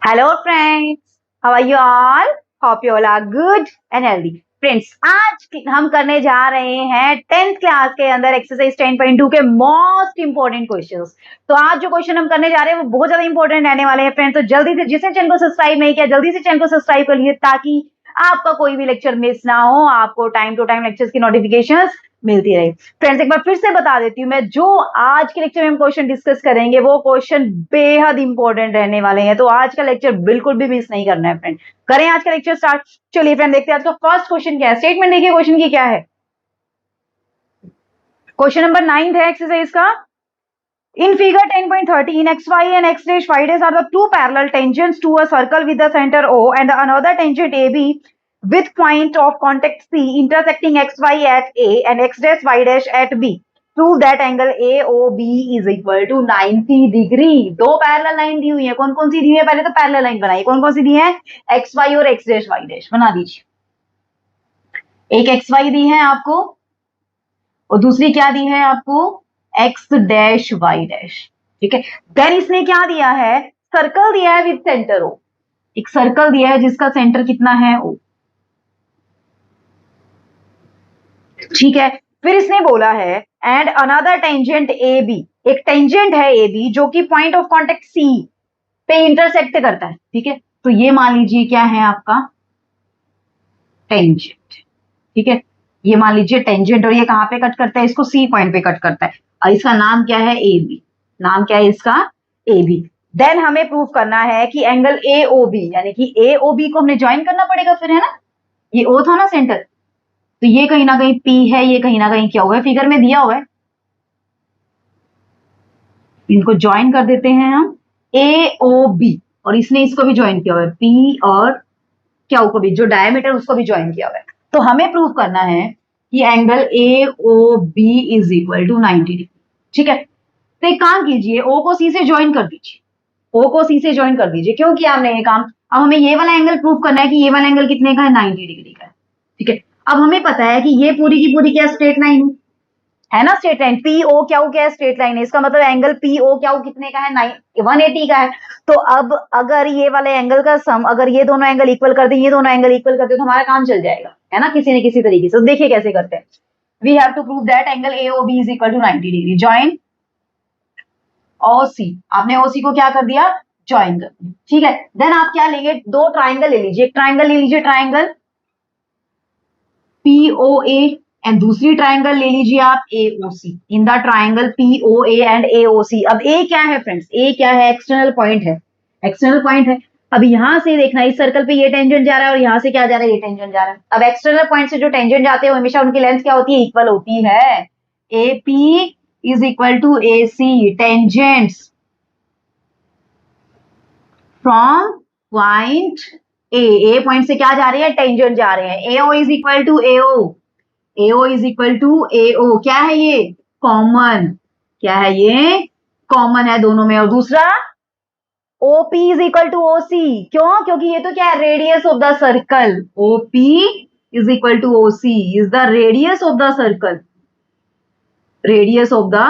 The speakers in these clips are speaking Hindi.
Hello friends, how are you all? Hope you all are good and healthy. Friends आज हम करने जा रहे हैं 10th क्लास के अंदर एक्सरसाइज 10.2 के मोस्ट इंपॉर्टेंट क्वेश्चंस। तो आज जो क्वेश्चन हम करने जा रहे हैं वो बहुत ज्यादा इंपॉर्टेंट रहने वाले हैं फ्रेंड्स। तो जल्दी से जिसने चैनल को सब्सक्राइब नहीं किया जल्दी से चैनल को सब्सक्राइब कर लीजिए ताकि आपका कोई भी लेक्चर मिस ना हो, आपको टाइम टू टाइम लेक्चर्स की नोटिफिकेशंस मिलती रहे। फ्रेंड्स एक बार फिर से बता देती हूँ, मैं जो आज के लेक्चर में हम क्वेश्चन डिस्कस करेंगे वो क्वेश्चन बेहद इंपॉर्टेंट रहने वाले हैं। तो आज का लेक्चर बिल्कुल भी मिस नहीं करना है फ्रेंड। करें आज का लेक्चर स्टार्ट। चलिए फ्रेंड देखते हैं आज का फर्स्ट क्वेश्चन क्या है। स्टेटमेंट देखिए क्वेश्चन की क्या है। क्वेश्चन नंबर 9 है एक्सरसाइज का। In figure 10.13, xy and x dash y dash are the two parallel tangents to a circle with the center O and another tangent AB with point of contact C intersecting xy at A and x dash y dash at B. Prove that angle AOB is equal to 90 degree. दो पैरेलल लाइन दी हुई है। कौन कौन सी दी हुई है? पहले तो पैरेलल लाइन बनाइए। कौन कौन सी दी है? XY और x dash y dash बना दीजिए। एक XY दी है आपको और दूसरी क्या दी है आपको? X dash y dash. ठीक है, देन इसने क्या दिया है? सर्कल दिया है विद सेंटर ओ। एक सर्कल दिया है जिसका सेंटर कितना है? ओ। ठीक है, फिर इसने बोला है and another tangent A B. एक टेंजेंट है ए बी जो कि पॉइंट ऑफ कॉन्टेक्ट सी पे इंटरसेक्ट करता है। ठीक है, तो ये मान लीजिए क्या है आपका? टेंजेंट। ठीक है, ये मान लीजिए टेंजेंट और ये कहां पे कट करता है? इसको सी पॉइंट पे कट करता है और इसका नाम क्या है? A B. नाम क्या है इसका? A B. देन हमें प्रूव करना है कि एंगल ए ओ बी यानी कि ए ओ बी को हमने ज्वाइन करना पड़ेगा फिर, है ना? ये ओ था ना सेंटर, तो ये कहीं ना कहीं पी है, ये कहीं ना कहीं क्या हुआ है? फिगर में दिया हुआ है। इनको ज्वाइन कर देते हैं हम ए ओ बी और इसने इसको भी ज्वाइन किया हुआ है पी और क्या को भी, जो डायमीटर उसको भी ज्वाइन किया हुआ है। तो हमें प्रूव करना है कि angle A O B is equal to 90 degree. ठीक है, तो एक काम कीजिए, ओ को सी से ज्वाइन कर दीजिए। ओ को सी से ज्वाइन कर दीजिए। क्यों किया हमने ये काम? अब हमें ये वाला एंगल प्रूव करना है कि ये वाला एंगल कितने का है? 90 डिग्री का है। ठीक है, अब हमें पता है कि ये पूरी की पूरी क्या स्ट्रेट लाइन है ना? स्ट्रेट लाइन पी ओ क्या है? स्ट्रेट लाइन है। इसका मतलब एंगल पी ओ क्या कितने का है? 180 का है। तो अब अगर ये वाले एंगल का सम, अगर ये दोनों एंगल इक्वल कर दे, ये दोनों एंगल इक्वल कर दे, तो हमारा काम चल जाएगा, है ना? किसी न किसी तरीके से। तो देखिए कैसे करते हैं। We have to prove that angle AOB is equal to 90 degree. Join OC। आपने OC को क्या कर दिया? ज्वाइन कर दिया। ठीक है, देन आप क्या लेंगे? दो ट्राइंगल ले लीजिए। एक ट्राइंगल ले लीजिए, ट्राइंगल POA एंड दूसरी ट्राइंगल ले लीजिए आप AOC। In the triangle POA and AOC। अब ए क्या है फ्रेंड्स? ए क्या है? एक्सटर्नल पॉइंट है। एक्सटर्नल पॉइंट है। अब यहां से देखना, इस सर्कल पे ये टेंजेंट जा रहा है और यहां से क्या जा रहा है? ये टेंजेंट जा रहा है। अब एक्सटर्नल पॉइंट से जो टेंजेंट जाते हैं हमेशा उनकी लेंथ क्या होती है? इक्वल होती है। AP is equal to AC। Tangents from point A point से क्या जा रहे हैं? टेंजेंट जा रहे हैं। AO is equal to AO। AO is equal to AO। क्या है ये? कॉमन। क्या है ये? कॉमन है दोनों में। और दूसरा OP is equal to OC। क्यों? क्योंकि ये तो क्या है? Radius of the circle. OP is equal to OC is the radius of the circle. Radius of the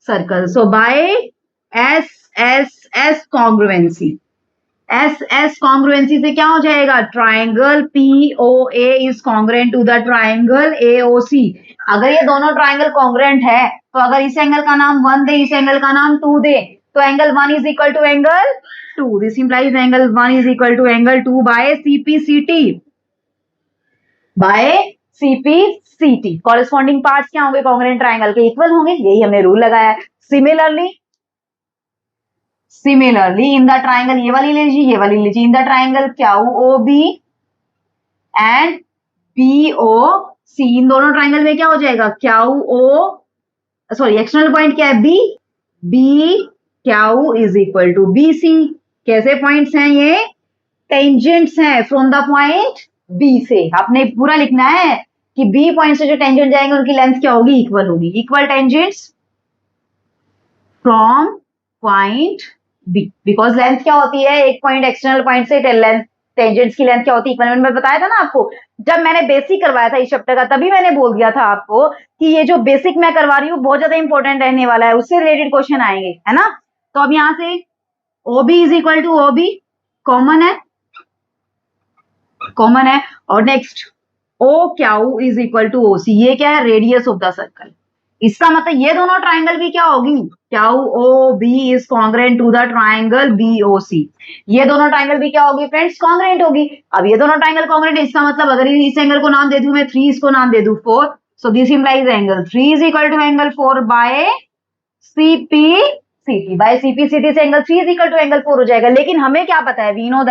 circle. So by S congruency. S congruency से क्या हो जाएगा? Triangle POA is congruent to the triangle AOC। अगर ये दोनों ट्राइंगल कॉन्ग्रुएंट है तो अगर इस एंगल का नाम 1 दे, इस एंगल का नाम 2 दे, तो angle 1 is equal to angle 2। This implies angle 1 is equal to angle 2 by CPCT। By CPCT। Corresponding parts क्या होंगे? कॉन्ग्रुएंट ट्राइंगल के इक्वल होंगे। यही हमने रूल लगाया है। सिमिलरली इन द ट्राइंगल, ये वाली ले लीजिए, ये वाली लीजिए। In the triangle QOB and POC, इन दोनों ट्राइंगल में क्या हो जाएगा? एक्सटर्नल पॉइंट क्या है? B Q is equal to BC। कैसे पॉइंट्स हैं ये? टेंजेंट्स हैं फ्रॉम द पॉइंट B से। आपने पूरा लिखना है कि B पॉइंट से जो टेंजेंट जाएंगे उनकी लेंथ क्या होगी? इक्वल होगी। Equal tangents from point B। Because length क्या होती है? एक पॉइंट एक्सटर्नल पॉइंट से टेंजेंट्स की लेंथ क्या होती है? इक्वल। मैंने बताया था ना आपको, जब मैंने बेसिक करवाया था इस चैप्टर का, तभी मैंने बोल दिया था आपको कि ये जो बेसिक मैं करवा रही हूँ बहुत ज्यादा इंपॉर्टेंट रहने वाला है, उससे रिलेटेड क्वेश्चन आएंगे, है ना? तो अब यहाँ से OB is equal to OB common है, कॉमन है। और next O Q is equal to O C, ये क्या है, रेडियस ऑफ द सर्कल। इसका मतलब ये दोनों ट्राइंगल भी क्या होगी, Q O B is congruent to the triangle B O C. ये दोनों ट्राइंगल भी क्या होगी फ्रेंड्स, कॉन्ग्रेंट होगी। अब ये दोनों ट्राइंगल कॉन्ग्रेंट है, इसका मतलब अगर इस एंगल को नाम दे दूं मैं 3, इसको नाम दे दूं 4, so this implies angle 3 is equal to angle 4 by CP CT, by CP CT से angle 3 is equal to angle 4 हो जाएगा। लेकिन हमें क्या पता है, we know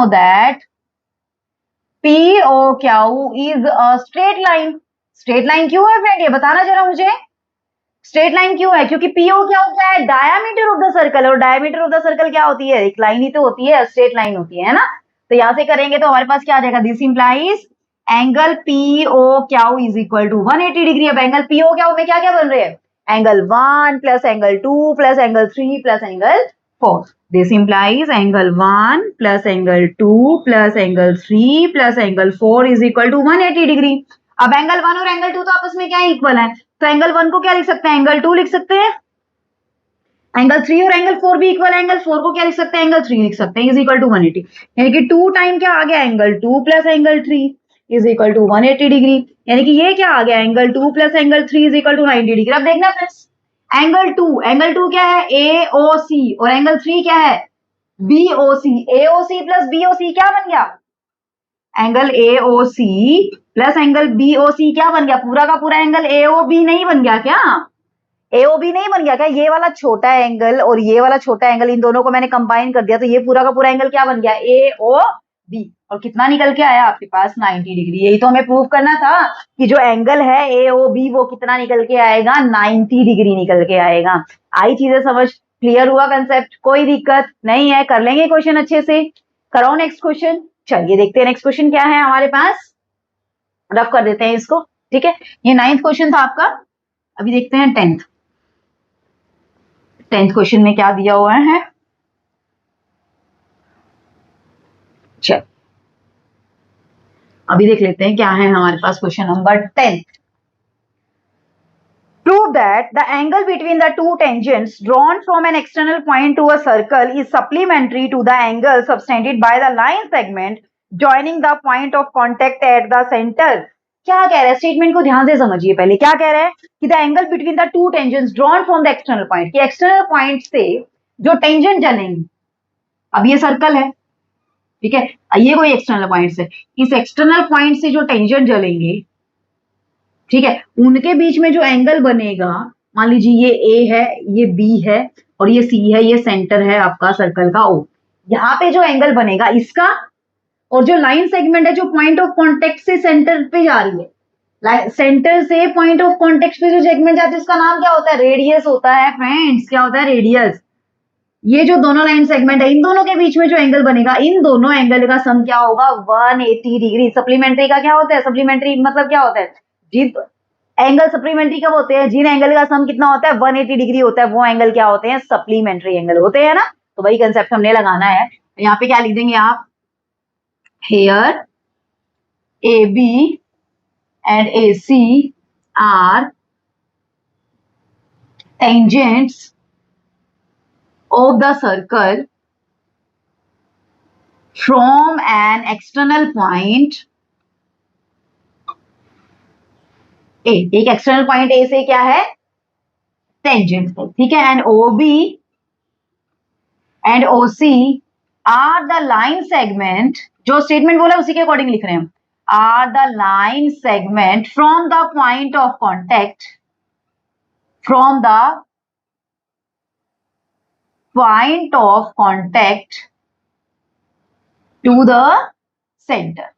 that PO Q is a straight line. Straight line क्यों है फ्रेंड, ये बताना जरा मुझे, स्ट्रेट लाइन क्यों है, क्योंकि PO क्याऊ क्या है, डायमीटर ऑफ द सर्कल, और डायमीटर ऑफ द सर्कल क्या होती है, एक लाइन ही तो होती है, स्ट्रेट लाइन होती है ना। तो यहां से करेंगे तो हमारे पास क्या आ जाएगा, this implies angle PO Q is equal to 180 degree. अब एंगल PO क्याऊ में क्या क्या बन रहे हैं, angle 1 plus angle 2 plus angle 3 plus angle 4। This implies angle 1 plus angle 2 plus angle 3 plus angle 4 is equal to 180 degree. अब एंगल 1 और एंगल 2 तो आपस में क्या इक्वल है, तो एंगल 1 को क्या लिख सकते हैं, एंगल 2 लिख सकते हैं। एंगल 3 और एंगल 4 भी इक्वल है, एंगल 4 को क्या लिख सकते हैं, एंगल 3 लिख सकते हैं, इज इक्वल टू 180। यानी कि 2 टाइम क्या आ गया, angle 2 plus angle 3 is equal to 180 degree. यानी कि ये क्या आ गया, angle 2 plus angle 3 is equal to 90 degree. अब देखना फ्रेंड्स, एंगल 2 क्या है, AOC, और एंगल 3 क्या है, BOC। AOC प्लस BOC क्या बन गया, angle AOC plus angle BOC क्या बन गया, पूरा का पूरा एंगल AOB नहीं बन गया क्या, AOB नहीं बन गया क्या, ये वाला छोटा एंगल और ये वाला छोटा एंगल, इन दोनों को मैंने कंबाइन कर दिया तो ये पूरा का पूरा एंगल क्या बन गया, AOB। और कितना निकल के आया आपके पास, 90 डिग्री। यही तो हमें प्रूव करना था कि जो एंगल है AOB वो कितना निकल के आएगा, 90 डिग्री निकल के आएगा। आई चीजें समझ, क्लियर हुआ कंसेप्ट, कोई दिक्कत नहीं है, कर लेंगे क्वेश्चन अच्छे से। कराओ नेक्स्ट क्वेश्चन, चलिए देखते हैं नेक्स्ट क्वेश्चन क्या है हमारे पास, रफ कर देते हैं इसको, ठीक है। ये 9th क्वेश्चन था आपका, अभी देखते हैं 10th क्वेश्चन में क्या दिया हुआ है। चल अभी देख लेते हैं क्या है हमारे पास question number 10। Prove that the angle between the two tangents drawn from an external point to a circle is supplementary to the angle subtended by the line segment joining the point of contact at the center। क्या कह रहा है, स्टेटमेंट को ध्यान से समझिए। पहले क्या कह रहा है कि the angle between the two tangents drawn from the external point, कि एक्सटर्नल पॉइंट से जो टेंजेंट जलेंगे, अब ये सर्कल है, ठीक है, ये कोई एक्सटर्नल पॉइंट से, इस एक्सटर्नल पॉइंट से जो टेंजेंट जलेंगे, ठीक है, उनके बीच में जो एंगल बनेगा, मान लीजिए ये ए है, ये बी है और ये सी है, ये सेंटर है आपका सर्कल का ओ। यहाँ पे जो एंगल बनेगा इसका, और जो लाइन सेगमेंट है जो पॉइंट ऑफ कॉन्टेक्ट से सेंटर पे जा रही है, सेंटर से पॉइंट ऑफ कॉन्टेक्ट पे जो सेगमेंट जाती है उसका नाम क्या होता है, रेडियस होता है फ्रेंड्स। क्या होता है, रेडियस। ये जो दोनों लाइन सेगमेंट है, इन दोनों के बीच में जो एंगल बनेगा, इन दोनों एंगल का सम क्या होगा, 180 डिग्री। सप्लीमेंट्री का क्या होता है, सप्लीमेंट्री मतलब क्या होता है, जिन एंगल सप्लीमेंट्री कब होते हैं, जिन एंगल का सम कितना होता है, 180 डिग्री होता है, वो एंगल क्या होते हैं, सप्लीमेंट्री एंगल होते हैं ना। तो वही कंसेप्ट हमने लगाना है। यहाँ पे क्या लिख देंगे आप, hair AB and AC are tangents of the circle from an external point A। एक एक्सटर्नल पॉइंट A से क्या है, टेंजेंट, ठीक है, and OB and OC are the line segment, जो स्टेटमेंट बोला उसी के अकॉर्डिंग लिख रहे हैं हम, are the line segment from the point of contact, from the point of contact to the centre.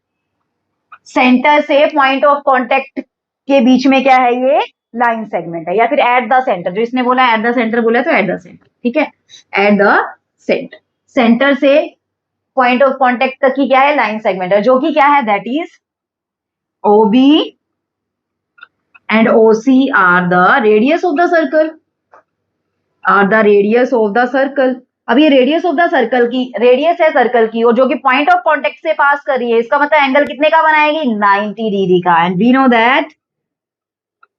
Centre से पॉइंट ऑफ कॉन्टेक्ट के बीच में क्या है, ये लाइन सेगमेंट है, या फिर एट द सेंटर, जो इसने बोला एट द सेंटर बोला तो एट द सेंटर, ठीक है, एट द सेंटर। सेंटर से पॉइंट ऑफ कॉन्टेक्ट तक की क्या है, लाइन सेगमेंट है, जो कि क्या है, that is OB and OC are the radius of the circle, are the radius of the circle. अब ये रेडियस ऑफ द सर्कल की, रेडियस है सर्कल की, और जो कि पॉइंट ऑफ कॉन्टेक्ट से पास कर रही है, इसका मतलब एंगल कितने का बनाएगी, 90 डिग्री का। And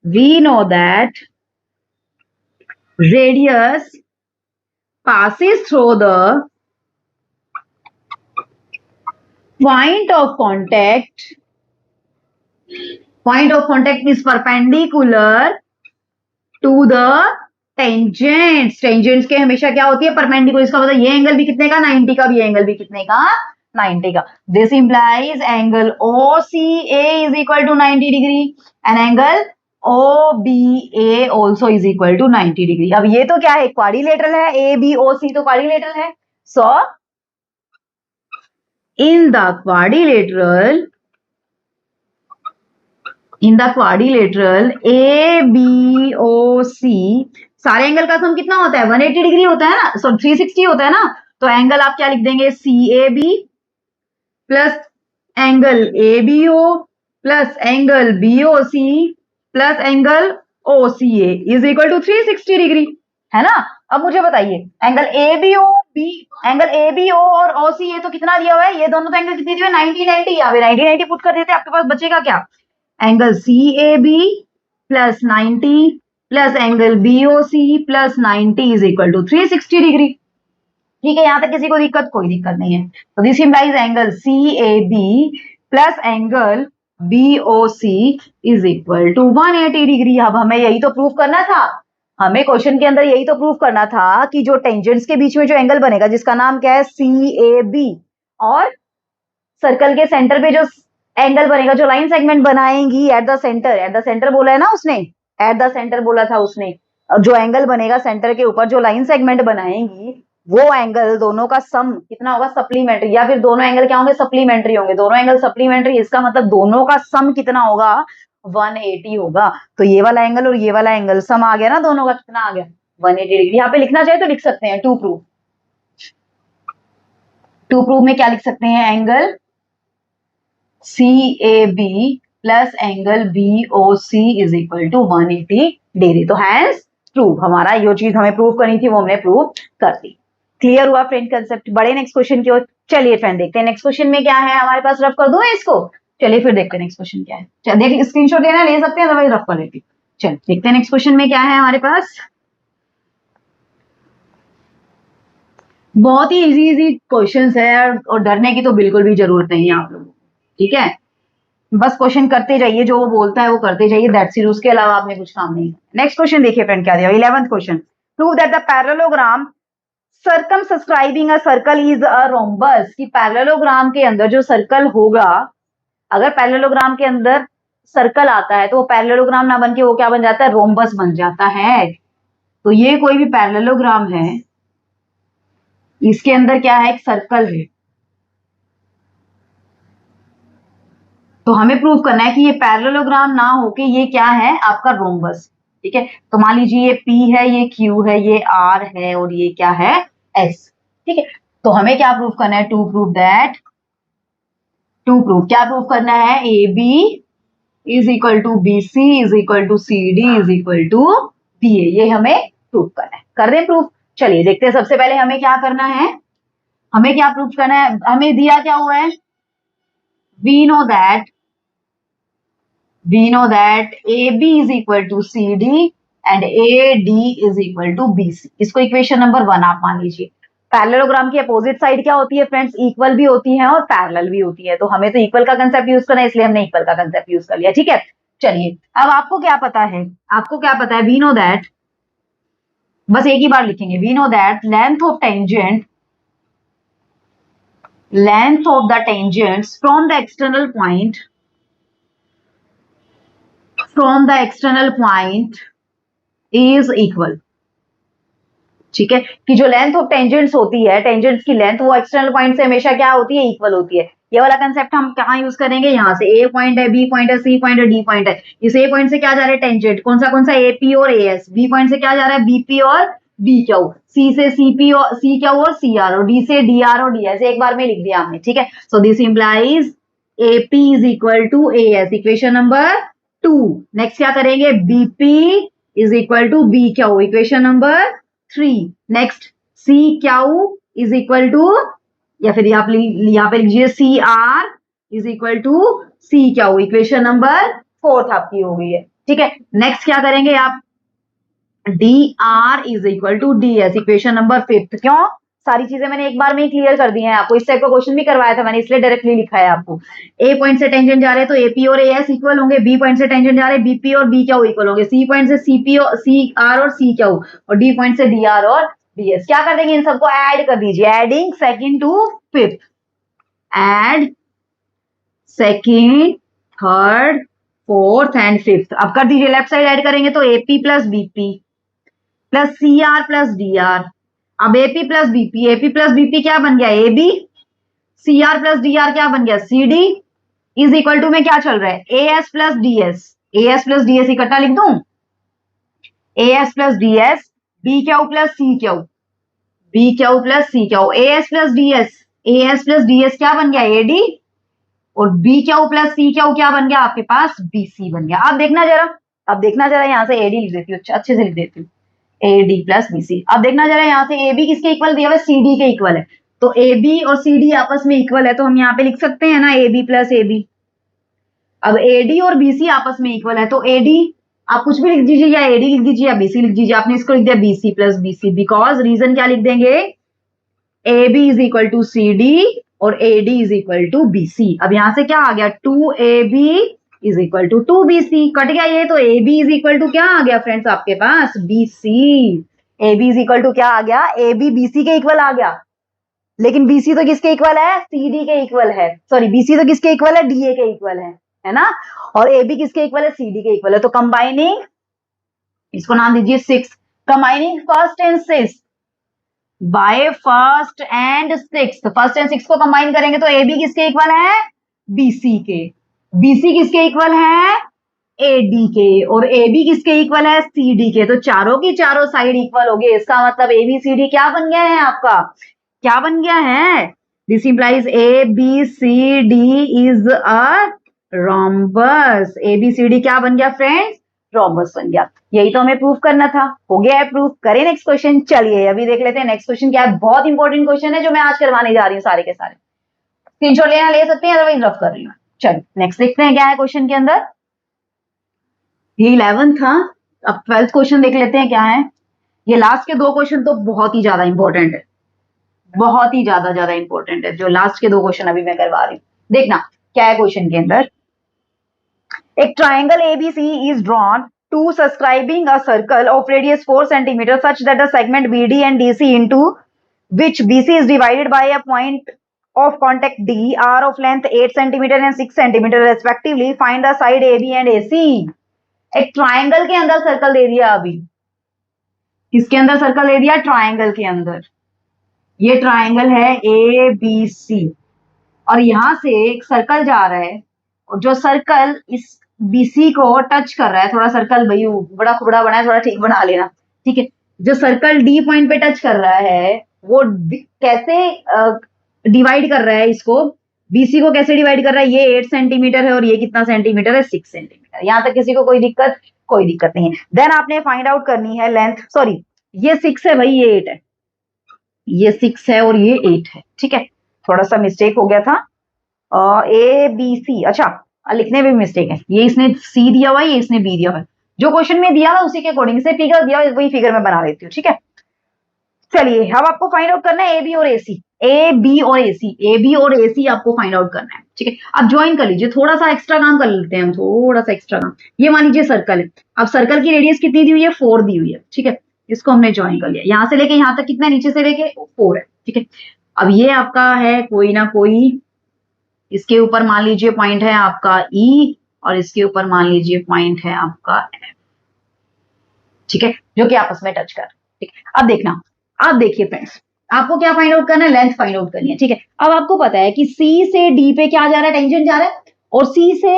we know that radius passes through the point of contact is perpendicular to the tangents. tangents के हमेशा क्या होती है, परपेंडिकुलर। इसका मतलब ये एंगल भी कितने का, 90 का, भी एंगल भी कितने का, 90 का। This implies angle OCA is equal to 90 degree and angle OBA also is equal to 90 degree. अब ये तो क्या है, क्वाड्रिलेटरल है, ABOC तो क्वाड्रिलेटरल है। सो in the quadrilateral ABOC सारे एंगल का सम कितना होता है, 180 डिग्री होता है ना, सो 360 होता है ना। तो एंगल आप क्या लिख देंगे, CAB plus angle ABO plus angle BOC plus angle OCA is equal to 360 degree, है ना। अब मुझे बताइए एंगल ABO और OCA तो कितना दिया हुआ है, ये दोनों तो एंगल कितनी दी हुई है, 90 90। यहाँ पे 90 90 पुट कर देते, आपके पास बचेगा क्या, angle CAB plus 90 plus angle BOC plus 90 is equal to 360 degree. ठीक है, यहां तक किसी को दिक्कत, कोई दिक्कत नहीं है। तो this implies angle CAB plus angle BOC is equal to 180 degree. अब हमें यही तो प्रूव करना था, हमें क्वेश्चन के अंदर यही तो प्रूव करना था कि जो टेंजेंट्स के बीच में जो एंगल बनेगा, जिसका नाम क्या है, CAB, और सर्कल के सेंटर पे जो एंगल बनेगा, जो लाइन सेगमेंट बनाएंगी एट द सेंटर बोला है ना उसने, एट द सेंटर बोला था उसने। जो एंगल बनेगा सेंटर के ऊपर, जो लाइन सेगमेंट बनाएंगी, वो एंगल दोनों का सम कितना होगा, सप्लीमेंट्री, या फिर दोनों एंगल क्या होंगे, सप्लीमेंट्री होंगे। दोनों एंगल सप्लीमेंट्री, इसका मतलब दोनों का सम कितना होगा, 180 होगा। तो ये वाला एंगल और ये वाला एंगल सम आ गया ना, दोनों का कितना आ गया, 180 डिग्री। यहाँ पे लिखना चाहे तो लिख सकते हैं टू प्रूफ में क्या लिख सकते हैं, angle CAB plus angle BOC is equal to 180 degree. तो हैंस प्रूव, हमारा जो चीज हमें प्रूव करनी थी वो हमने प्रूव कर दी। क्लियर हुआ फ्रेंड कंसेप्ट। बड़े नेक्स्ट क्वेश्चन की ओर चलिए फ्रेंड, देखते हैं नेक्स्ट क्वेश्चन में क्या है हमारे पास। रफ कर दूं इसको, चलिए फिर देखते हैं नेक्स्ट क्वेश्चन क्या है। चल देख, स्क्रीनशॉट लेना ले सकते हैं, अदरवाइज रफ कर लेती। चल देखते हैं नेक्स्ट क्वेश्चन में क्या है हमारे पास। बहुत ही इजी क्वेश्चंस है और डरने की तो बिल्कुल भी जरूरत नहीं है आप लोगों को, ठीक है। बस क्वेश्चन करते जाइए, जो वो बोलता है वो करते जाइए, दैट्स इट। उसके अलावा आपने कुछ काम नहीं। नेक्स्ट क्वेश्चन देखिए फ्रेंड क्या दिया, 11th question. Prove that the parallelogram circumscribing a circle is a rhombus. कि पैरेललोग्राम के अंदर जो सर्कल होगा, अगर पैरेललोग्राम के अंदर सर्कल आता है तो वो पैरेललोग्राम ना बन के वो क्या बन जाता है, रोम्बस बन जाता है। तो ये कोई भी पैरेललोग्राम है, इसके अंदर क्या है, एक सर्कल है। तो हमें प्रूव करना है कि ये पैरेललोग्राम ना होके ये क्या है, आपका रोम्बस। ठीक है, तो मान लीजिए ये P है, ये Q है, ये R है और ये क्या है, S। ठीक है, तो हमें क्या प्रूव करना है, क्या प्रूव करना है, AB is equal to BC is equal to CD is equal to BA। ये हमें प्रूव करना है। कर दें प्रूफ, चलिए देखते हैं। सबसे पहले हमें क्या करना है, हमें क्या प्रूफ करना है, हमें दिया क्या हुआ है, we know that AB is equal to CD and AD is equal to BC। इसको इक्वेशन नंबर 1 आप मान लीजिए। पैरेललोग्राम की अपोजिट साइड क्या होती है फ्रेंड्स, इक्वल भी होती है और पैरेलल भी होती है। तो हमें तो इक्वल का कंसेप्ट यूज करना है, इसलिए हमने इक्वल का कंसेप्ट यूज कर लिया। ठीक है, चलिए अब आपको क्या पता है, वी नो दैट, बस एक ही बार लिखेंगे, we know that length of the tangents from the external point is equal. ठीक है, कि जो लेंथ ऑफ टेंजेंट्स होती है, टेंजेंट्स की लेंथ वो एक्सटर्नल पॉइंट से हमेशा क्या होती है, इक्वल होती है। ये वाला कंसेप्ट हम कहाँ यूज करेंगे, यहाँ से। ए पॉइंट है, बी पॉइंट है, सी पॉइंट है, डी पॉइंट है। इस ए पॉइंट से क्या जा रहा है, टेंजेंट कौन सा AP और AS। बी पॉइंट से क्या जा रहा है, BP और BQ। सी से CP और CQ और CR, और डी से DR और DS। एक बार में लिख दिया हमने। ठीक है, so this implies AP is equal to AS, equation number 2। Next क्या करेंगे, BP is equal to BQ, equation number 3। Next CQ is equal to, या फिर यहाँ पे लिखिए CR is equal to CQ, equation number 4 आपकी हो गई है। ठीक है, नेक्स्ट क्या करेंगे आप, D R is equal to D S, equation number 5। क्यों? सारी चीजें मैंने एक बार में ही क्लियर कर दी हैं आपको, इस टाइप का क्वेश्चन भी करवाया था मैंने, इसलिए डायरेक्टली लिखा है आपको। ए पॉइंट से टेंजेंट जा रहे हैं तो एपी और एएस इक्वल होंगे, बी पॉइंट से टेंजेंट जा रहे हैं बीपी और बी क्यू इक्वल होंगे, सी पॉइंट से सीपी और सी आर और सी क्यू, और डी पॉइंट से डी आर और डी एस। क्या कर देंगे, इन सबको ऐड कर दीजिए, adding second to fifth, add second third fourth and fifth. अब कर दीजिए, लेफ्ट साइड ऐड करेंगे तो AP plus BP plus C R plus D R. अब एपी प्लस बीपी क्या बन गया, A B, C R plus D R क्या बन गया, C D, is equal to में क्या चल रहा है, A S plus D S. A S plus D S इकट्ठा लिख दूं, A S plus D S, B Q plus C Q, B Q plus C Q, A S plus D S, A S plus D S क्या बन गया, ए डी, और B Q plus C Q क्या बन गया आपके पास, बी सी बन गया। अब देखना जरा, यहां से एडी लिख देती हूँ, अच्छे से लिख देती हूँ, A D plus B C. अब देखना जरा, यहाँ से ए बी किसके इक्वल दिया हुआ है, सी डी के इक्वल है, तो ए बी और सी डी आपस में इक्वल है, तो हम यहाँ पे लिख सकते हैं ना A B plus A B. अब ए डी और बी सी आपस में इक्वल है, तो ए डी आप कुछ भी लिख दीजिए, या ए डी लिख दीजिए या बी सी लिख दीजिए। आपने इसको लिख दिया B C plus B C, because reason क्या लिख देंगे, A B is equal to C D और A D is equal to B C. अब यहां से क्या आ गया, two A B is equal to two B C, cut गया ये, तो A B is equal to क्या आ गया फ्रेंड्स आपके पास, B C. A B is equal to क्या आ गया, ए बी बी सी के इक्वल आ गया, लेकिन बीसी तो किसके इक्वल है, सी डी के इक्वल है, सॉरी बीसी तो किसके इक्वल है, डी ए के इक्वल है ना, और ए बी किसके इक्वल है, सी डी के इक्वल है। तो कंबाइनिंग, इसको नाम दीजिए 6, combining first and sixth by first and sixth, first and sixth को कंबाइन करेंगे तो ए बी किसके इक्वल है, बीसी के, बीसी किसके इक्वल है, ए डी के, और ए बी किसके इक्वल है, सी डी के। तो चारों की चारों साइड इक्वल हो गए, इसका मतलब ए बी सी डी क्या बन गया है आपका, क्या बन गया है, this implies A B C D is a rhombus. A B C D क्या बन गया फ्रेंड्स, रोम्बस बन गया। यही तो हमें प्रूफ करना था, हो गया है प्रूफ। करें नेक्स्ट क्वेश्चन, चलिए अभी देख लेते हैं नेक्स्ट क्वेश्चन क्या है। बहुत इंपॉर्टेंट क्वेश्चन है जो मैं आज करवाने जा रही हूँ सारे के सारे, स्क्रीनशॉट लेना ले सकते हैं, अदरवाइज रफ कर रही हूँ। चलिए नेक्स्ट देखते हैं क्या है क्वेश्चन के अंदर। ये 11 था, अब 12th क्वेश्चन देख लेते हैं क्या है। ये लास्ट के दो क्वेश्चन तो बहुत ही ज्यादा इंपॉर्टेंट है, बहुत ही ज्यादा इंपॉर्टेंट है, जो लास्ट के दो क्वेश्चन अभी मैं करवा रही हूँ। देखना क्या है क्वेश्चन के अंदर। एक triangle ABC is drawn to subscribing a circle of radius 4 cm such that the segment BD and DC into which BC is divided by a point of contact D are of length 8 cm and 6 cm respectively. Find the side AB and AC. एक ट्राइंगल के अंदर सर्कल दे दिया, अभी किसके अंदर सर्कल दे दिया, ट्राइंगल के अंदर। ये ट्राइंगल है ए बी सी और यहां से एक सर्कल जा रहा है, और जो सर्कल इस बीसी को टच कर रहा है, थोड़ा सर्कल भाई बड़ा खुबड़ा बना है, थोड़ा ठीक बना लेना, ठीक है। जो सर्कल डी पॉइंट पे टच कर रहा है वो कैसे डिवाइड कर रहा है इसको, बीसी को कैसे डिवाइड कर रहा है, ये 8 सेंटीमीटर है और ये कितना सेंटीमीटर है, 6 सेंटीमीटर। यहां तक किसी को कोई दिक्कत नहीं है। देन आपने फाइंड आउट करनी है लेंथ, सॉरी ये 6 है भाई, ये 8 है, ये 6 है और ये 8 है, ठीक है, थोड़ा सा मिस्टेक हो गया था। ए बी सी, अच्छा लिखने में भी मिस्टेक है, ये इसने सी दिया हुआ है, ये इसने बी दिया हुआ है, जो क्वेश्चन में दिया हुआ उसी के अकॉर्डिंग से फिगर दिया हुआ वही फिगर में बना देती हूँ, ठीक है। चलिए अब आपको फाइंड आउट करना है ए बी और एसी, ए बी और एसी, ए बी और एसी आपको फाइंड आउट करना है, ठीक है। अब ज्वाइन कर लीजिए, थोड़ा सा एक्स्ट्रा काम कर लेते हैं हम, थोड़ा सा एक्स्ट्रा काम। ये मान लीजिए सर्कल है, अब सर्कल की रेडियस कितनी दी हुई है, 4 दी हुई है, ठीक है। इसको हमने ज्वाइन कर लिया, यहां से लेके यहां तक कितना, नीचे से लेके 4 है, ठीक है। अब ये आपका है कोई ना कोई, इसके ऊपर मान लीजिए पॉइंट है आपका ई, और इसके ऊपर मान लीजिए पॉइंट है आपका एफ, ठीक है, जो कि आपस में टच कर, ठीक है। अब देखना, अब देखिए फ्रेंड्स, आपको क्या फाइंड आउट करना है, लेंथ फाइंड आउट करनी है, ठीक है। अब आपको पता है कि सी से डी पे क्या जा रहा है, टेंजेंट जा रहा है, और सी से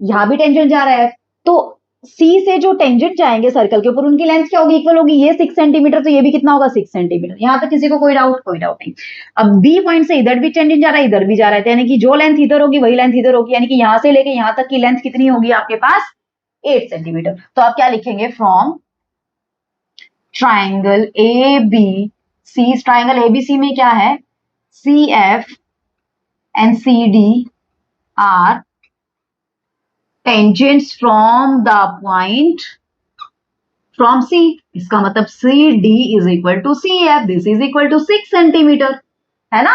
यहां भी टेंजेंट जा रहा है, तो सी से जो टेंजेंट जाएंगे सर्कल के ऊपर, उनकी लेंथ क्या होगी, इक्वल होगी। ये 6 सेंटीमीटर तो ये भी कितना होगा, 6 सेंटीमीटर। यहां तक किसी को कोई डाउट नहीं। अब बी पॉइंट से इधर भी टेंजेंट जा रहा है, इधर भी जा रहा है, तो यानी कि जो लेंथ इधर होगी वही लेंथ इधर होगी, यानी कि यहां से लेके यहां तक की लेंथ कितनी होगी आपके पास, 8 सेंटीमीटर। तो आप क्या लिखेंगे, from triangle A B C, triangle ABC में क्या है, C F and C D are tangents from the point from C, इसका मतलब C D is equal to C F, this is equal to 6 centimetre, है ना।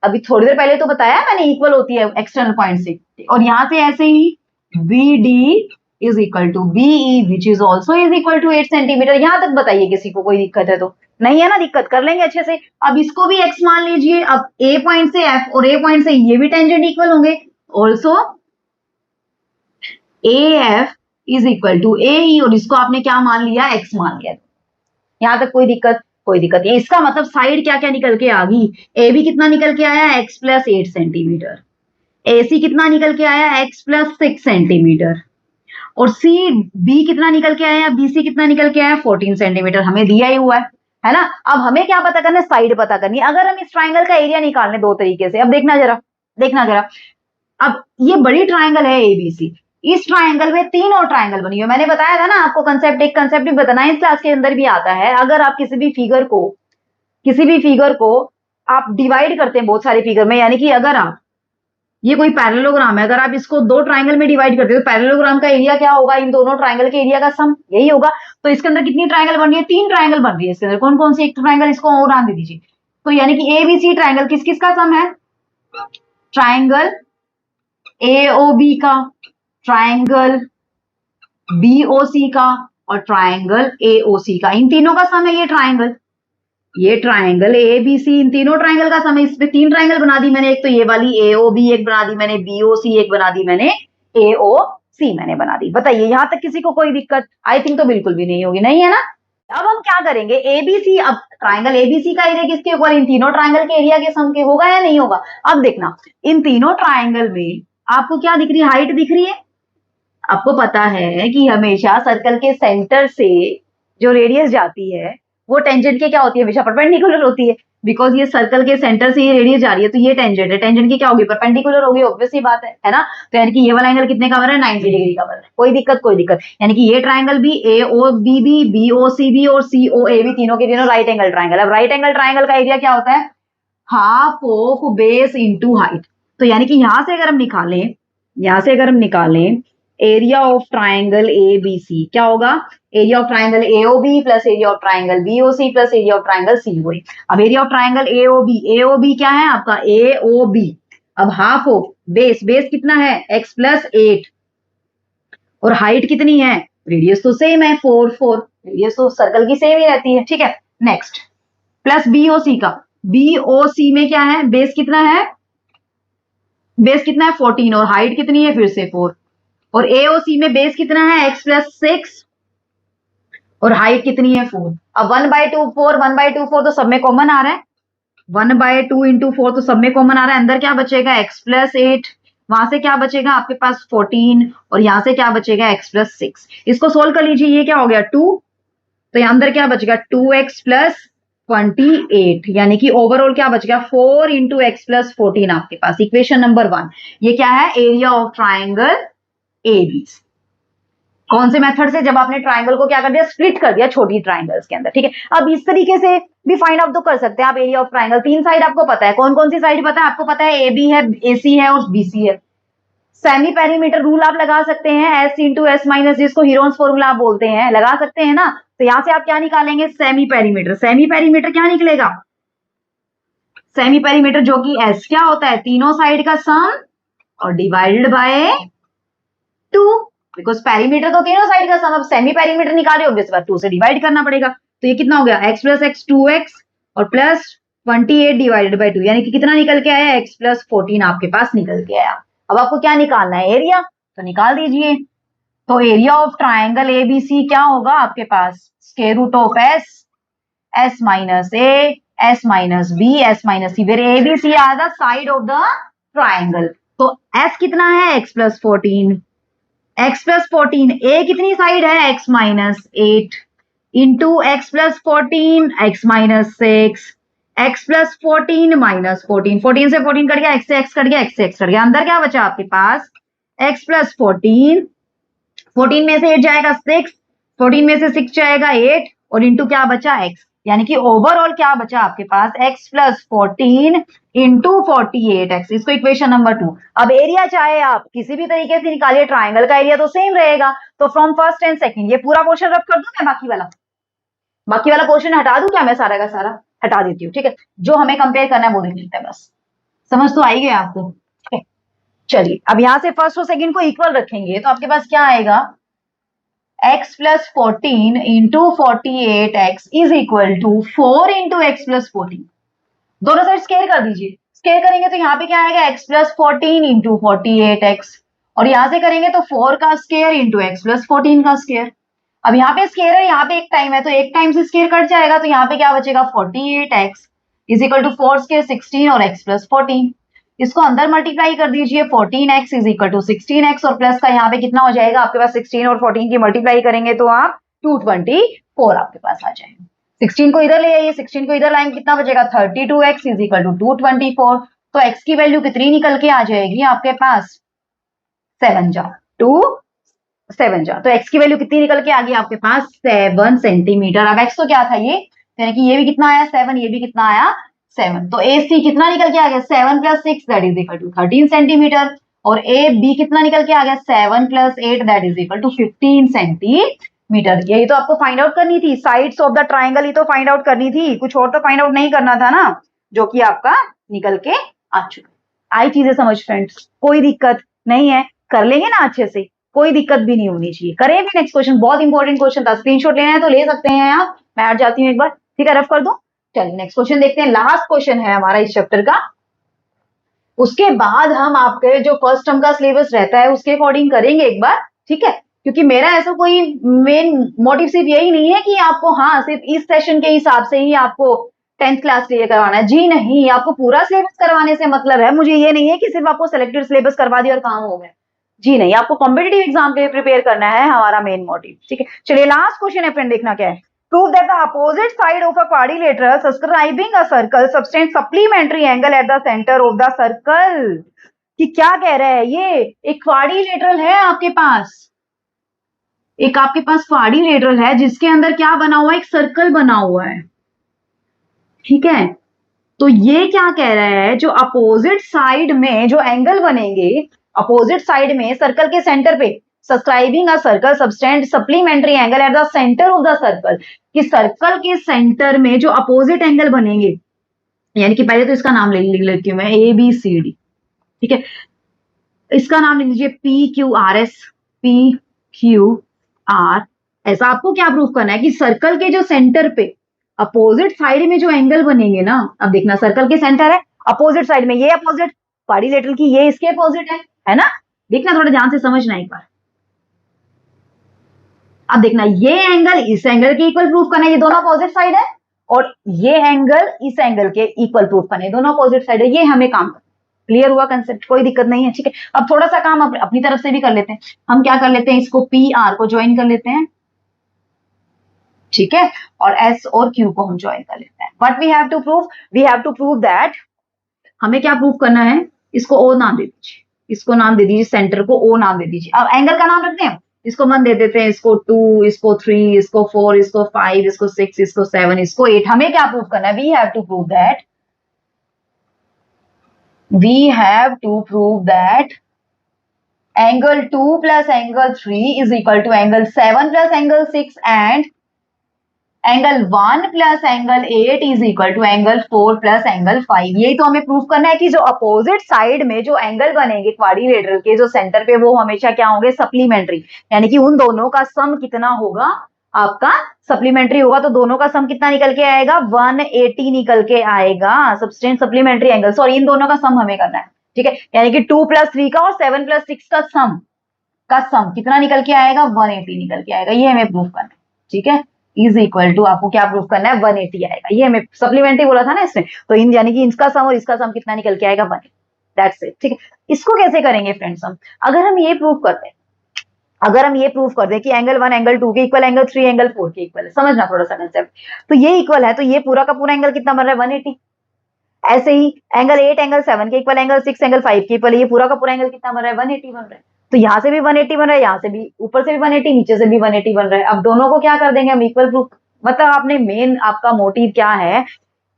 अभी थोड़ी देर पहले तो बताया मैंने इक्वल होती है एक्सटर्नल पॉइंट से, और यहां से ऐसे ही B D is equal to B E which is also is equal to 8 centimetre. यहां तक बताइए किसी को कोई दिक्कत है तो, नहीं है ना दिक्कत, कर लेंगे अच्छे से। अब इसको भी x मान लीजिए, अब a पॉइंट से f और a पॉइंट से ये भी टेंजेंट इक्वल होंगे, also AF is equal to AE, और इसको आपने क्या मान लिया, x मान लिया। यहां तक कोई दिक्कत, कोई दिक्कत नहीं। इसका मतलब साइड क्या क्या निकल के आ गई, ए बी कितना निकल के आया, x प्लस 8 सेंटीमीटर, AC कितना निकल के आया, x प्लस 6 सेंटीमीटर, और सी बी कितना निकल के आया, BC कितना निकल के आया, 14 सेंटीमीटर, हमें दिया ही हुआ है ना। अब हमें क्या पता करना है, साइड पता करनी है। अगर हम इस ट्राइंगल का एरिया निकालने दो तरीके से, अब देखना जरा, देखना जरा। अब ये बड़ी ट्राइंगल है ABC, इस ट्राइंगल में तीन और ट्राइंगल बनी है। मैंने बताया था ना आपको कंसेप्ट, एक कंसेप्ट भी बताना है, इस क्लास के अंदर भी आता है। अगर आप किसी भी फिगर को आप डिवाइड करते हैं बहुत सारे फिगर में, यानी कि अगर आप, ये कोई पैरेललोग्राम है, अगर आप इसको दो ट्राइंगल में डिवाइड करते हो तो पैरेललोग्राम का एरिया क्या होगा, इन दोनों ट्राइंगल के एरिया का सम, यही होगा। तो इसके अंदर कितनी ट्राइंगल बन रही है, तीन ट्राइंगल बन रही है इसके अंदर। कौन कौन सी, एक ट्राइंगल इसको और नाम दे दीजिए। तो यानी कि ABC ट्राइंगल किस किस का सम है, ट्राइंगल AOB का, ट्राइंगल BOC का, और ट्राइंगल AOC का, इन तीनों का सम है ये ट्राइंगल। ये ट्राइंगल ABC, इन तीनों ट्राइंगल का सम है। इसमें तीन ट्राइंगल बना दी मैंने, एक तो ये वाली AOB एक बना दी मैंने, BOC एक बना दी मैंने, AOC मैंने बना दी। बताइए यहां तक किसी को कोई दिक्कत, आई थिंक तो बिल्कुल भी नहीं होगी, नहीं है ना। अब हम क्या करेंगे, ABC, अब ट्राइंगल ABC का एरिया किसके ऊपर, इन तीनों ट्राइंगल के एरिया के सम के होगा या नहीं होगा। अब देखना, इन तीनों ट्राइंगल में आपको क्या दिख रही है, हाइट दिख रही है। आपको पता है कि हमेशा सर्कल के सेंटर से जो रेडियस जाती है वो टेंजेंट के क्या होती है, हमेशा परपेंडिकुलर होती है। बिकॉज ये सर्कल के सेंटर से ये रेडियस जा रही है, तो ये टेंजेंट है, टेंजेंट की क्या होगी, परपेंडिकुलर होगी, ऑब्वियस सी बात है ना। तो यानी कि ये वाला एंगल कितने का बन रहा है, 90 डिग्री का बन रहा है। कोई दिक्कत, कोई दिक्कत। यानी कि ये ट्राइंगल भी AOB भी, BOC भी और COA भी, तीनों के तीनों राइट एंगल ट्राइंगल। अब राइट एंगल ट्राइंगल का एरिया क्या होता है, half of base into height. तो यानी कि यहां से अगर हम निकालें एरिया ऑफ ट्राइंगल ABC, क्या होगा, area of triangle AOB plus area of triangle BOC plus area of triangle COA। अब एरिया ऑफ ट्राइंगल AOB क्या है आपका, AOB। अब हाफ ऑफ बेस कितना है, x प्लस 8, और हाइट कितनी है, रेडियस तो सेम है 4 रेडियस तो सर्कल की सेम ही रहती है, ठीक है। नेक्स्ट, प्लस BOC का, BOC में क्या है, बेस कितना है 14, और हाइट कितनी है फिर से 4, और AOC में बेस कितना है, x प्लस 6, और हाइट कितनी है 4। अब 1/2 4, 1/2 4 तो सब में कॉमन आ रहा है, 1/2 इंटू 4 तो सब में कॉमन आ रहा है। अंदर क्या बचेगा, x प्लस 8, वहां से क्या बचेगा आपके पास 14, और यहां से क्या बचेगा x प्लस 6। इसको सोल्व कर लीजिए, ये क्या हो गया 2, तो यहां अंदर क्या बचेगा 2x प्लस 28, यानी कि ओवरऑल क्या बच गया 4 इंटू एक्स प्लस 14 आपके पास। इक्वेशन नंबर 1, ये क्या है, एरिया ऑफ ट्राइंगल ABC। कौन से मेथड से, जब आपने ट्राइंगल को क्या कर दिया, स्प्लिट कर दिया छोटी ट्राइंगल्स के अंदर, ठीक है। अब इस तरीके से भी फाइंड आउट तो कर सकते हैं आप एरिया ऑफ ट्राइंगल। तीन साइड आपको पता है, कौन कौन सी साइड पता है आपको, पता है AB है, AC है और BC है। सेमी पेरीमीटर रूल आप लगा सकते हैं, S इंटू S माइनस, जिसको हीरोन्स फॉर्मूला आप बोलते हैं, लगा सकते हैं ना। तो यहां से आप क्या निकालेंगे, सेमी पेरीमीटर क्या निकलेगा, सेमी पेरीमीटर जो कि S क्या होता है, तीनों साइड का सम और डिवाइडेड बाय 2, बिकॉज पेरीमीटर तो तीनों साइड का सम। अब सेमी पेरीमीटर निकाले, ऑब्वियस बात 2 से डिवाइड करना पड़ेगा। तो ये कितना हो गया, x प्लस x 2x और प्लस 28 डिवाइडेड बाय 2, यानी कि कितना निकल के आया, x प्लस 14 आपके पास निकल के आया। अब आपको क्या निकालना है, एरिया, तो निकाल दीजिए। तो एरिया ऑफ ट्राइंगल ABC क्या होगा आपके पास, square root of S minus A, S minus B, S minus C, where ABC are the side of the triangle. तो S कितना है, x plus 14, x plus 14, A कितनी साइड है, x minus 8 into x plus 14, x minus 6, x plus 14 minus 14, 14 से 14 कट गया, x से x कट गया, x से x कट गया, अंदर क्या बचा आपके पास, x प्लस 14, 14 में से 8 जाएगा 6, 14 में से 6 जाएगा 8, और इंटू क्या बचा x, यानी कि ओवरऑल क्या बचा आपके पास, x प्लस 14 इंटू 48x, इसको इक्वेशन नंबर 2। अब एरिया चाहे आप किसी भी तरीके से निकालिए, ट्राइंगल का एरिया तो सेम रहेगा। तो फ्रॉम फर्स्ट एंड सेकंड ये पूरा पोर्शन रब कर दूं मैं, बाकी वाला पोर्शन हटा दूं क्या मैं, सारा का सारा हटा देती हूँ, ठीक है। जो हमें कंपेयर करना है वो देख लेते हैं बस, समझ तो आई गया आपको, ठीक है। चलिए अब यहां से फर्स्ट और सेकंड को इक्वल रखेंगे तो आपके पास क्या आएगा, x plus 14 into 48x is equal to 4 into x plus 14। दोनों साइड स्केयर कर दीजिए, स्केयर करेंगे तो यहाँ पे क्या आएगा, x प्लस 14 इंटू 48x, और यहां से करेंगे तो 4 का स्केयर इंटू एक्स प्लस 14 का स्केयर। अब यहाँ पे स्केयर है, यहाँ पे एक टाइम है, तो एक टाइम से स्केयर कट जाएगा, तो यहाँ पे क्या बचेगा, 48x is equal to 4 square 16 और x प्लस 14। इसको अंदर मल्टीप्लाई कर दीजिए, 14x is equal to 16x, और प्लस का यहाँ पे कितना हो जाएगा आपके पास, 16 और 14 की मल्टीप्लाई करेंगे तो आप 224 आपके पास आ जाएगा। 16 को इधर ले आइए, 16 को इधर लाएंगे कितना बचेगा, 32x इज इक्वल टू 224। तो x की वैल्यू कितनी निकल के आ जाएगी आपके पास, 7 जा 2 7 जा, तो x की वैल्यू कितनी निकल के आ गई आपके पास, 7 सेंटीमीटर। अब x तो क्या था ये, यानी कि ये भी कितना आया 7, ये भी कितना आया 7, तो AC कितना निकल के आ गया, 7 plus 6 that is equal to 13 centimetre, और AB कितना निकल के आ गया, 7 plus 8 that is equal to 15 centimetre. यही तो आपको फाइंड आउट करनी थी, साइड्स ऑफ द ट्राइंगल ही तो फाइंड आउट करनी थी, कुछ और तो फाइंड आउट नहीं करना था ना, जो कि आपका निकल के आ चुका। आई चीजें समझ फ्रेंड्स, कोई दिक्कत नहीं है, कर लेंगे ना अच्छे से, कोई दिक्कत भी नहीं होनी चाहिए। करें भी नेक्स्ट क्वेश्चन, बहुत इंपॉर्टेंट क्वेश्चन था, स्क्रीनशॉट लेना है तो ले सकते हैं आप, मैं हट जाती हूँ एक बार, ठीक है, रफ कर दो। चलिए नेक्स्ट क्वेश्चन देखते हैं, लास्ट क्वेश्चन है हमारा इस चैप्टर का। उसके बाद हम आपके जो फर्स्ट टर्म का सिलेबस रहता है उसके अकॉर्डिंग करेंगे एक बार, ठीक है, क्योंकि मेरा ऐसा कोई मेन मोटिव सिर्फ यही नहीं है कि आपको हाँ सिर्फ इस सेशन के हिसाब से ही आपको 10th क्लास क्लियर करवाना है, जी नहीं, आपको पूरा सिलेबस करवाने से मतलब है। मुझे ये नहीं है कि सिर्फ आपको सिलेक्टेड सिलेबस करवा दिया और काम हो गया, जी नहीं, आपको कॉम्पिटेटिव एग्जाम के लिए प्रिपेयर करना है, हमारा मेन मोटिव, ठीक है। चलिए लास्ट क्वेश्चन है फ्रेंड, देखना क्या है, prove that the opposite side of a quadrilateral subscribing a circle subtends supplementary angle at the center of the circle। कि क्या कह रहा है ये, एक क्वाड्रिलेटरल है आपके पास, एक आपके पास क्वाड्रिलेटरल है जिसके अंदर क्या बना हुआ है, एक सर्कल बना हुआ है, ठीक है। तो ये क्या कह रहा है, जो अपोजिट साइड में जो एंगल बनेंगे, अपोजिट साइड में सर्कल के सेंटर पे, subscribing a circle subtend supplementary angle at the centre of the circle, कि सर्कल के सेंटर में जो अपोजिट एंगल बनेंगे, यानी कि पहले तो इसका नाम लिख लेती हूँ मैं, ABCD, ठीक है, इसका नाम लिख लीजिए PQRS, PQR। ऐसा आपको क्या प्रूफ करना है कि सर्कल के जो सेंटर पे अपोजिट साइड में जो एंगल बनेंगे ना, अब देखना सर्कल के सेंटर है, अपोजिट साइड में ये अपोजिट, क्वाड्रिलेटरल की ये इसके अपोजिट है ना, देखना थोड़ा ध्यान से समझना एक बार। अब देखना ये एंगल इस एंगल के इक्वल प्रूफ करना है, ये दोनों अपोजिट साइड है, और ये एंगल इस एंगल के इक्वल प्रूफ करना है, दोनों अपोजिट साइड है, ये हमें काम करना। क्लियर हुआ कंसेप्ट, कोई दिक्कत नहीं है, ठीक है। अब थोड़ा सा काम अपनी तरफ से भी कर लेते हैं, हम क्या कर लेते हैं, इसको PR को ज्वाइन कर लेते हैं, ठीक है, और S और Q को हम ज्वाइन कर लेते हैं। What we have to prove, we have to prove that, हमें क्या प्रूव करना है, इसको O नाम दे दीजिए, इसको नाम दे दीजिए, सेंटर को O नाम दे दीजिए। अब एंगल का नाम रखते हैं, इसको 1 दे देते हैं, इसको 2, इसको 3, इसको 4, इसको 5, इसको 6, इसको 7, इसको 8। हमें क्या प्रूव करना है, we have to prove that, we have to prove that angle 2 plus angle 3 is equal to angle 7 plus angle 6 and angle 1 plus angle 8 is equal to angle 4 plus angle 5। यही तो हमें प्रूफ करना है कि जो अपोजिट साइड में जो एंगल बनेंगे क्वाड्रिलेटरल के जो सेंटर पे, वो हमेशा क्या होंगे, सप्लीमेंट्री, यानी कि उन दोनों का सम कितना होगा आपका, सप्लीमेंट्री होगा, तो दोनों का सम कितना निकल के आएगा, 180 निकल के आएगा, सबस्टेंस सप्लीमेंट्री एंगल, सॉरी इन दोनों का सम हमें करना है, ठीक है, यानी कि 2 प्लस 3 का और 7 प्लस 6 का सम कितना निकल के आएगा, 180 निकल के आएगा, ये हमें प्रूफ करना है, ठीक है, इज इक्वल टू, आपको क्या प्रूफ करना है, 180 आएगा, ये हमें सप्लीमेंट्री बोला था ना इसमें, तो इन यानी कि इसका सम और इसका सम कितना निकल के आएगा, 180, दैट्स इट, ठीक है। इसको कैसे करेंगे फ्रेंड्स हम, अगर हम ये प्रूफ करते हैं, अगर हम ये प्रूफ कर दें कि एंगल 1 एंगल 2 के इक्वल, एंगल 3 एंगल 4 के इक्वल है, समझना थोड़ा सा कंसेप्ट, तो ये इक्वल है, तो ये पूरा का पूरा एंगल कितना बन रहा है, 180। ऐसे ही एंगल 8 एंगल 7 के इक्वल, एंगल 6 एंगल 5 के इक्वल, ये पूरा का पूरा एंगल कितना बन रहा है, 180 बन रहा है। तो यहाँ से भी 180 बन रहा है, यहाँ से भी, ऊपर से भी 180, नीचे से भी 180 बन रहा है। अब दोनों को क्या कर देंगे हम, इक्वल प्रूफ मतलब आपने मेन आपका मोटिव क्या है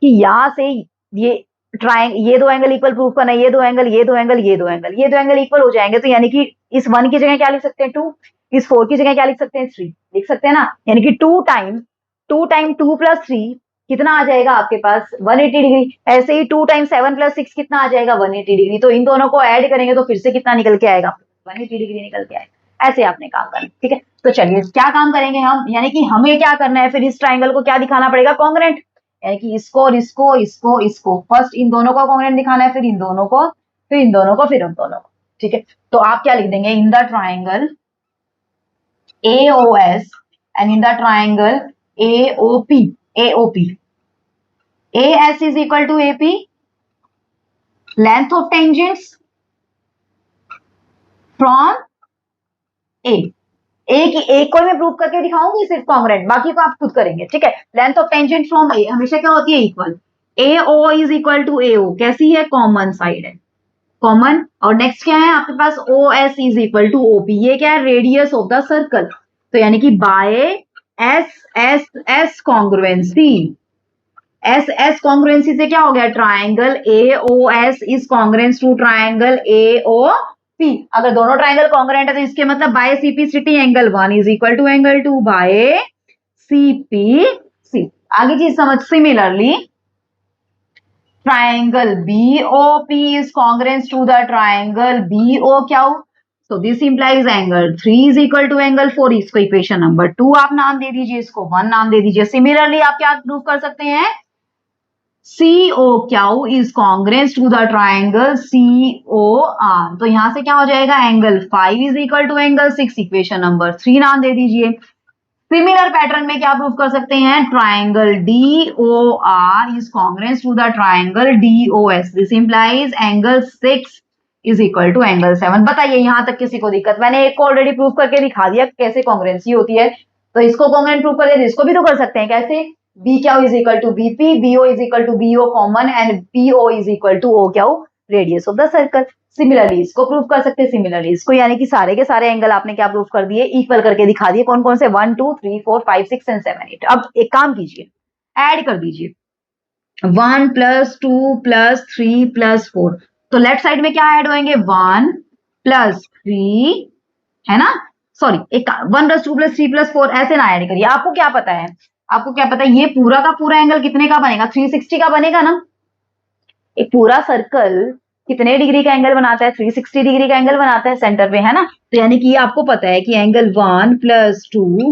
कि यहाँ से ये ये दो एंगल इक्वल प्रूव करना है, ये दो एंगल, ये दो एंगल, ये दो एंगल, ये दो एंगल इक्वल हो जाएंगे तो यानी कि इस 1 की जगह क्या लिख सकते हैं 2, इस 4 की जगह क्या लिख सकते हैं 3, लिख सकते हैं ना। यानी कि 2 टाइम 2 प्लस 3 कितना आ जाएगा आपके पास 180 डिग्री। ऐसे ही 2 टाइम 7 प्लस 6 कितना आ जाएगा 180 डिग्री। तो इन दोनों को ऐड करेंगे तो फिर से कितना निकल के आएगा 180 डिग्री निकल के आएगा। ऐसे आपने काम करना, ठीक है। तो चलिए क्या काम करेंगे हम, यानी कि हमें क्या करना है फिर इस ट्राइंगल को क्या दिखाना पड़ेगा कॉन्ग्रुएंट, यानी कि इसको और इसको फर्स्ट इन दोनों को कॉन्ग्रुएंट दिखाना है, फिर इन दोनों को, फिर इन दोनों को, फिर उन दोनों को, ठीक है। तो आप क्या लिख देंगे, in the triangle AOS and in the triangle AOP AS is equal to AP, length of tangents from A, एक को मैं प्रूव करके दिखाऊंगी सिर्फ कॉन्ग्रुएंट, बाकी को आप खुद करेंगे, ठीक है। Length of tangent from A हमेशा क्या होती है equal, AO is equal to AO, कैसी है कॉमन साइड है, कॉमन। और नेक्स्ट क्या है आपके पास OS is equal to OP, ये क्या है रेडियस ऑफ द सर्कल। तो यानी कि by S congruency, S congruency से क्या हो गया triangle AOS is congruence to triangle AOP। अगर दोनों ट्राइंगल कॉन्ग्रुएंट है तो इसके मतलब by CPCT angle 1 is equal to angle 2 by CPC। आगे चीज समझ, similarly triangle BOP is congruent to the triangle BOQ. So this implies angle 3 is equal to angle 4, इसको इक्वेशन नंबर 2 आप नाम दे दीजिए, इसको 1 नाम दे दीजिए। सिमिलरली आप क्या प्रूव कर सकते हैं, COQ is congruent to the triangle COR। तो यहां से क्या हो जाएगा angle 5 is equal to angle 6, equation number 3 नाम दे दीजिए। सिमिलर पैटर्न में क्या प्रूव कर सकते हैं, triangle DOR is congruent to the triangle DOS, this implies angle 6 is equal to angle 7। बताइए यहां तक किसी को दिक्कत, मैंने एक को ऑलरेडी प्रूव करके दिखा दिया कैसे कॉन्ग्रुएंसी होती है, तो इसको कॉन्ग्रुएंट प्रूव कर दिया, इसको भी तो कर सकते हैं कैसे, BQ is equal to BP, BO is equal to BO common and PO is equal to OQ radius of the circle. Similarly इसको प्रूव कर सकते हैं, सिमिलरली इसको, यानी कि सारे के सारे एंगल आपने क्या प्रूव कर दिए, इक्वल करके दिखा दिए। कौन कौन से 1 2 3 4 5 6 एंड 7 8। अब एक काम कीजिए, ऐड कर दीजिए 1 प्लस 2 प्लस 3 प्लस 4। तो लेफ्ट साइड में क्या ऐड होंगे 1 प्लस 3 है ना, सॉरी एक 1 प्लस 2 प्लस 3 प्लस 4 ऐसे ना ऐड करिए। आपको क्या पता है, आपको क्या पता है ये पूरा का पूरा एंगल कितने का बनेगा 360 का बनेगा ना। एक पूरा सर्कल कितने डिग्री का एंगल बनाता है 360 डिग्री का एंगल बनाता है सेंटर पे, है ना। तो यानी कि आपको पता है कि angle 1 plus 2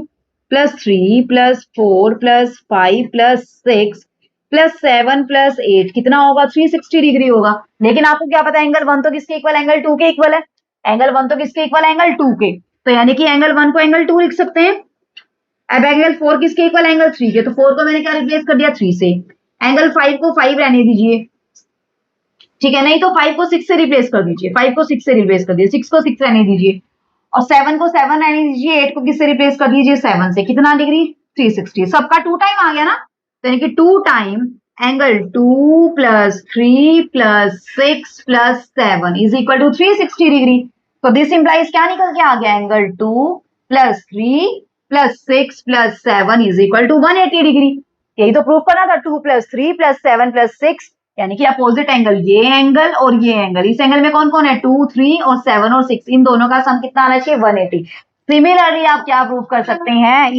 plus 3 plus 4 plus 5 plus 6 plus 7 plus 8 कितना होगा 360 डिग्री होगा। लेकिन आपको क्या पता है एंगल 1 तो किसके इक्वल, एंगल 2 के इक्वल है, एंगल 1 तो किसके इक्वल, एंगल 2 के। तो यानी कि एंगल 1 को एंगल 2 लिख सकते हैं। अब एंगल 4 किसके इक्वल, एंगल 3 के, तो 4 को मैंने क्या रिप्लेस कर दिया 3 से। एंगल 5 को 5 रहने दीजिए, ठीक है, नहीं तो 5 को 6 से रिप्लेस कर दीजिए, 5 को 6 से रिप्लेस कर दीजिए, 6 को 6 रहने दीजिए, और 7 को 7 रहने दीजिए, 8 को किससे रिप्लेस कर दीजिए 7 से। कितना डिग्री 360, सबका 2 टाइम आ गया ना, तो यानी कि 2 time angle 2 plus 3 plus 6 plus 7 is equal to 360 degree. तो दिस इंप्लाइज क्या निकल के आ गया, angle 2 plus 3 plus 6 plus 7 is equal to 180 degree. यही तो प्रूफ करना था, 2 प्लस 3 प्लस 7 प्लस 6 यानी कि अपोजिट एंगल, ये एंगल और ये एंगल, इस एंगल में कौन कौन है 2 3 और 7 और 6, इन दोनों का सम कितना आना चाहिए 180। सिमिलरली आप क्या प्रूव कर सकते हैं,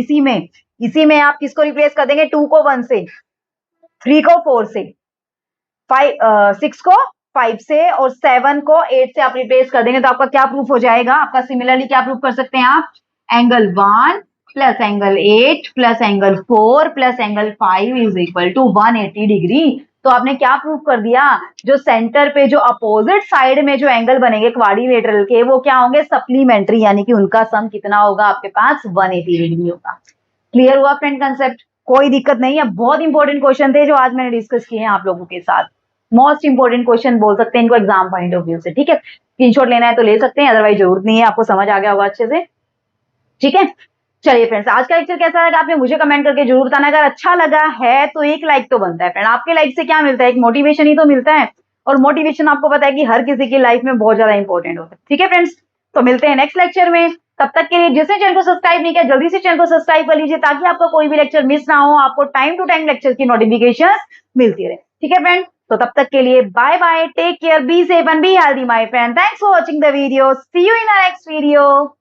इसी में आप किसको रिप्लेस कर देंगे, 2 को 1 से, 3 को 4 से, 6 को 5 से और 7 को 8 से आप रिप्लेस कर देंगे तो आपका क्या प्रूफ हो जाएगा, आपका सिमिलरली क्या प्रूफ कर सकते हैं आप, angle 1 plus angle 8 plus angle 4 plus angle 5 is equal to 180 degree. तो आपने क्या प्रूव कर दिया, जो सेंटर पे जो अपोजिट साइड में जो एंगल बनेंगे क्वाड्रिलेटरल के वो क्या होंगे सप्लीमेंट्री, यानी कि उनका सम कितना होगा आपके पास 180 डिग्री होगा। क्लियर हुआ फ्रेंड कंसेप्ट, कोई दिक्कत नहीं है। बहुत इंपॉर्टेंट क्वेश्चन थे जो आज मैंने डिस्कस किए हैं आप लोगों के साथ, मोस्ट इंपॉर्टेंट क्वेश्चन बोल सकते हैं इनको एग्जाम पॉइंट ऑफ व्यू से, ठीक है। स्क्रीनशॉट लेना है तो ले सकते हैं, अदरवाइज जरूरत नहीं है, आपको समझ आ गया होगा अच्छे से, ठीक है। चलिए फ्रेंड्स, आज का लेक्चर कैसा लगा आपने मुझे कमेंट करके जरूर बताना। अगर अच्छा लगा है तो एक लाइक तो बनता है फ्रेंड, आपके लाइक से क्या मिलता है, एक मोटिवेशन ही तो मिलता है, और मोटिवेशन आपको पता है कि हर किसी की लाइफ में बहुत ज्यादा इंपॉर्टेंट होता है, ठीक है फ्रेंड्स। तो मिलते हैं नेक्स्ट लेक्चर में, तब तक के लिए जिसने चैनल को सब्सक्राइब नहीं किया जल्दी से चैनल को सब्सक्राइब कर लीजिए ताकि आपका कोई भी लेक्चर मिस ना हो, आपको टाइम टू टाइम लेक्चर की नोटिफिकेशन मिलती रहे। ठीक है फ्रेंड, तो तब तक के लिए bye bye, take care, be safe and be healthy my friend. Thanks for watching the video, see you in our next video.